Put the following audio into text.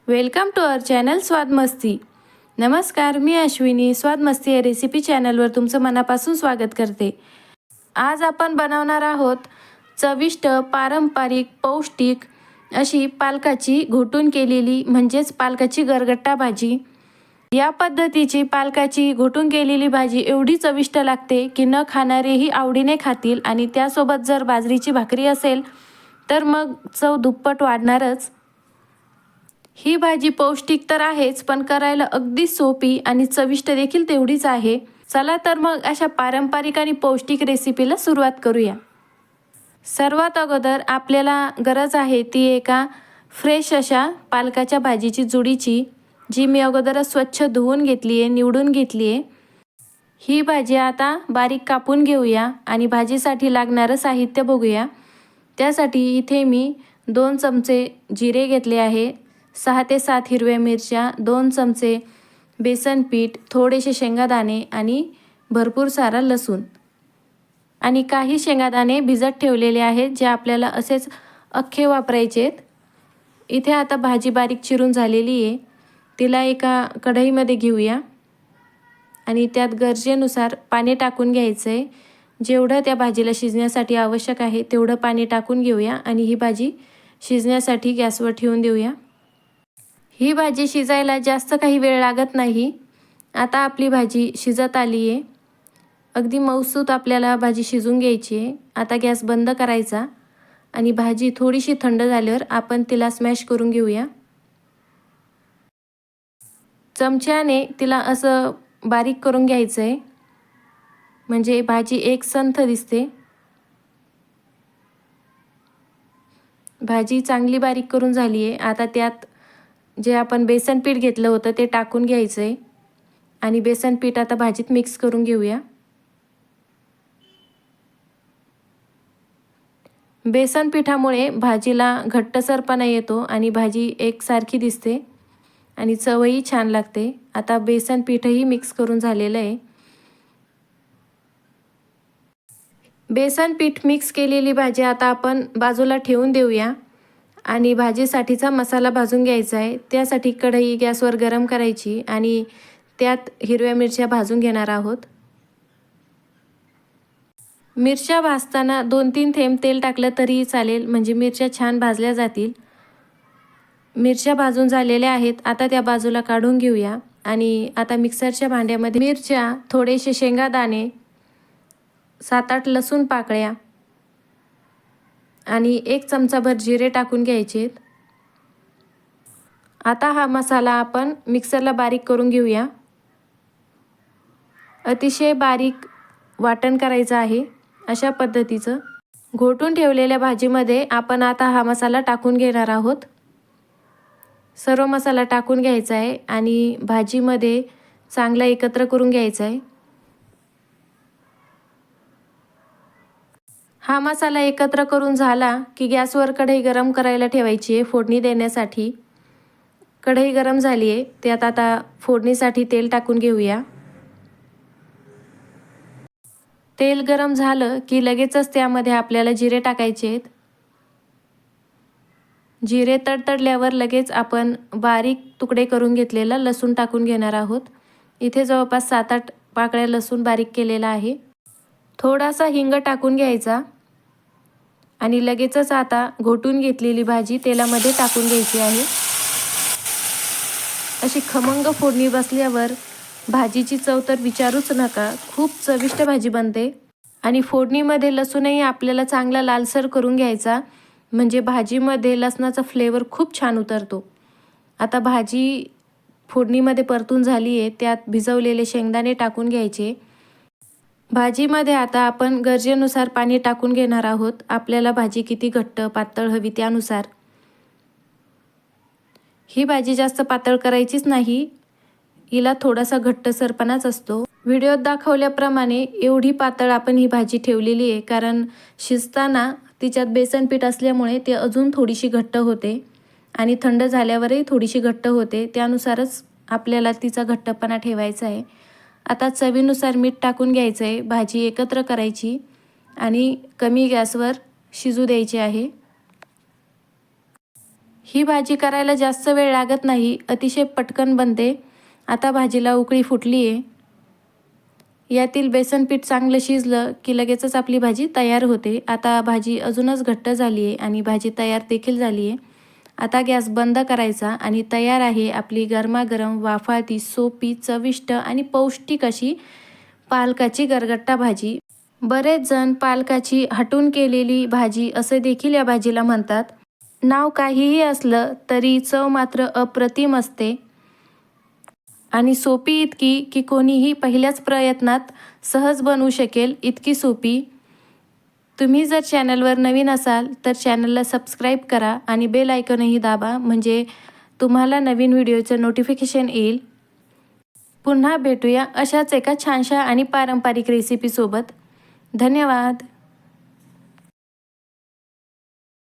Welcome to our channel स्वाद मस्ती. नमस्कार, मी अश्विनी स्वाद मस्ती या रेसिपी चॅनलवर तुमचं मनापासून स्वागत करते. आज आपण बनवणार आहोत चविष्ट, पारंपरिक, पौष्टिक अशी पालकाची घोटून केलेली म्हणजेच पालकाची गरगट्टा भाजी. या पद्धतीची पालकाची घोटून केलेली भाजी एवढी चविष्ट लागते की न खाणारेही आवडीने खातील आणि त्यासोबत जर बाजरीची भाकरी असेल तर मग चव दुप्पट वाढणारच. ही भाजी पौष्टिक तर आहेच, पण करायला अगदी सोपी आणि चविष्ट देखील तेवढीच आहे. चला तर मग अशा पारंपरिक आणि पौष्टिक रेसिपीला सुरुवात करूया. सर्वात अगोदर आपल्याला गरज आहे ती एका फ्रेश अशा पालकाच्या भाजीची जुडीची, जी मी अगोदरच स्वच्छ धुवून घेतली आहे, निवडून घेतली आहे. ही भाजी आता बारीक कापून घेऊया आणि भाजीसाठी लागणारं साहित्य बघूया. त्यासाठी इथे मी 2 चमचे जिरे घेतले आहे, 6 ते 7 हिरव्या मिरच्या, 2 चमचे बेसन पीठ, थोडेसे शेंगादाणे आणि भरपूर सारा लसूण आणि काही शेंगादाणे भिजत ठेवलेले आहेत, जे आपल्याला असेच अख्खे वापरायचे आहेत. इथे आता भाजी बारीक चिरून झालेली आहे. तिला एका कढईमध्ये घेऊया आणि त्यात गरजेनुसार पाणी टाकून घ्यायचं आहे. जेवढं त्या भाजीला शिजण्यासाठी आवश्यक आहे तेवढं पाणी टाकून घेऊया आणि ही भाजी शिजण्यासाठी गॅसवर ठेवून देऊया. ही भाजी शिजायला जास्त काही वेळ लागत नाही. आता आपली भाजी शिजत आली आहे. अगदी मऊसूत आपल्याला भाजी शिजून घ्यायची आहे. आता गॅस बंद करायचा आणि भाजी थोडीशी थंड झाल्यावर आपण तिला स्मॅश करून घेऊया. चमच्याने तिला असं बारीक करून घ्यायचं आहे, म्हणजे भाजी एकसंथ दिसते. भाजी चांगली बारीक करून झाली आहे. आता त्यात जे आपण बेसन पीठ घेतलं होतं ते टाकून घ्यायचं आहे आणि बेसन पीठ आता भाजीत मिक्स करून घेऊया. बेसन पिठामुळे भाजीला घट्टसरपणा येतो आणि भाजी एकसारखी दिसते आणि चवही छान लागते. आता बेसन पीठही मिक्स करून झालेलं आहे. बेसन पीठ मिक्स केलेली भाजी आता आपण बाजूला ठेवून देऊया आणि भाजीसाठीचा मसाला भाजून घ्यायचा आहे. त्यासाठी कढई गॅसवर गरम करायची आणि त्यात हिरव्या मिरच्या भाजून घेणार आहोत. मिरच्या भाजताना 2-3 थेंब तेल टाकलं तरी चालेल, म्हणजे मिरच्या छान भाजल्या जातील. मिरच्या भाजून झालेल्या आहेत. आता त्या बाजूला काढून घेऊया आणि आता मिक्सरच्या भांड्यामध्ये मिरच्या, थोडेसे शेंगादाणे, 7-8 लसूण पाकळ्या आणि 1 चमचाभर जिरे टाकून घ्यायचे. आता हा मसाला आपण मिक्सरला बारीक करून घेऊया. अतिशय बारीक वाटण करायचं आहे. अशा पद्धतीचं घोटून ठेवलेल्या भाजीमध्ये आपण आता हा मसाला टाकून घेणार आहोत. सर्व मसाला टाकून घ्यायचा आहे आणि भाजीमध्ये चांगला एकत्र करून घ्यायचा आहे. हा मसाला एकत्र करून झाला की गॅसवर कढई गरम करायला ठेवायची आहे फोडणी देण्यासाठी. कढई गरम झाली आहे. त्यात आता फोडणीसाठी तेल टाकून घेऊया. तेल गरम झालं की लगेचच त्यामध्ये आपल्याला जिरे टाकायचे आहेत. जिरे तडतडल्यावर लगेच आपण बारीक तुकडे करून घेतलेला लसूण टाकून घेणार आहोत. इथे जवळपास 7-8 पाकळ्या लसूण बारीक केलेला आहे. थोडासा हिंग टाकून घ्यायचा आणि लगेचच आता घोटून घेतलेली भाजी तेलामध्ये टाकून घ्यायची आहे. अशी खमंग फोडणी बसल्यावर भाजीची चव तर विचारूच नका. खूप चविष्ट भाजी बनते आणि फोडणीमध्ये लसूणही आपल्याला चांगला लालसर करून घ्यायचा, म्हणजे भाजीमध्ये लसणाचा फ्लेवर खूप छान उतरतो. आता भाजी फोडणीमध्ये परतून झाली आहे. त्यात भिजवलेले शेंगदाणे टाकून घ्यायचे. भाजीमध्ये आता आपण गरजेनुसार पाणी टाकून घेणार आहोत. आपल्याला भाजी किती घट्ट पातळ हवी त्यानुसार. ही भाजी जास्त पातळ करायचीच नाही, हिला थोडासा घट्टसरपणाच असतो. व्हिडिओत दाखवल्याप्रमाणे एवढी पातळ आपण ही भाजी ठेवलेली आहे, कारण शिजताना तिच्यात बेसन पीठ असल्यामुळे ते अजून थोडीशी घट्ट होते आणि थंड झाल्यावरही थोडीशी घट्ट होते. त्यानुसारच आपल्याला तिचा घट्टपणा ठेवायचा आहे. आता चवीनुसार मीठ टाकून घ्यायचं आहे. भाजी एकत्र करायची आणि कमी गॅसवर शिजू द्यायची आहे. ही भाजी करायला जास्त वेळ लागत नाही, अतिशय पटकन बनते. आता भाजीला उकळी फुटली आहे. यातील बेसन पीठ चांगलं शिजलं की लगेचच आपली भाजी तयार होते. आता भाजी अजूनच घट्ट झाली आहे आणि भाजी तयार देखील झाली आहे. आता गॅस बंद करायचा आणि तयार आहे आपली गरमागरम वाफाळती, सोपी, चविष्ट आणि पौष्टिक अशी पालकाची गरगट्टा भाजी. बरेच जण पालकाची हटून केलेली भाजी असे देखील या भाजीला म्हणतात. नाव काहीही असलं तरी चव मात्र अप्रतिम असते आणि सोपी इतकी की कोणीही पहिल्याच प्रयत्नात सहज बनवू शकेल, इतकी सोपी. तुम्ही जर चॅनलवर नवीन असाल तर चॅनलला सबस्क्राईब करा आणि बेल आयकॉनही दाबा, म्हणजे तुम्हाला नवीन व्हिडिओचं नोटिफिकेशन येईल. पुन्हा भेटूया अशाच एका छानशा आणि पारंपरिक रेसिपीसोबत. धन्यवाद.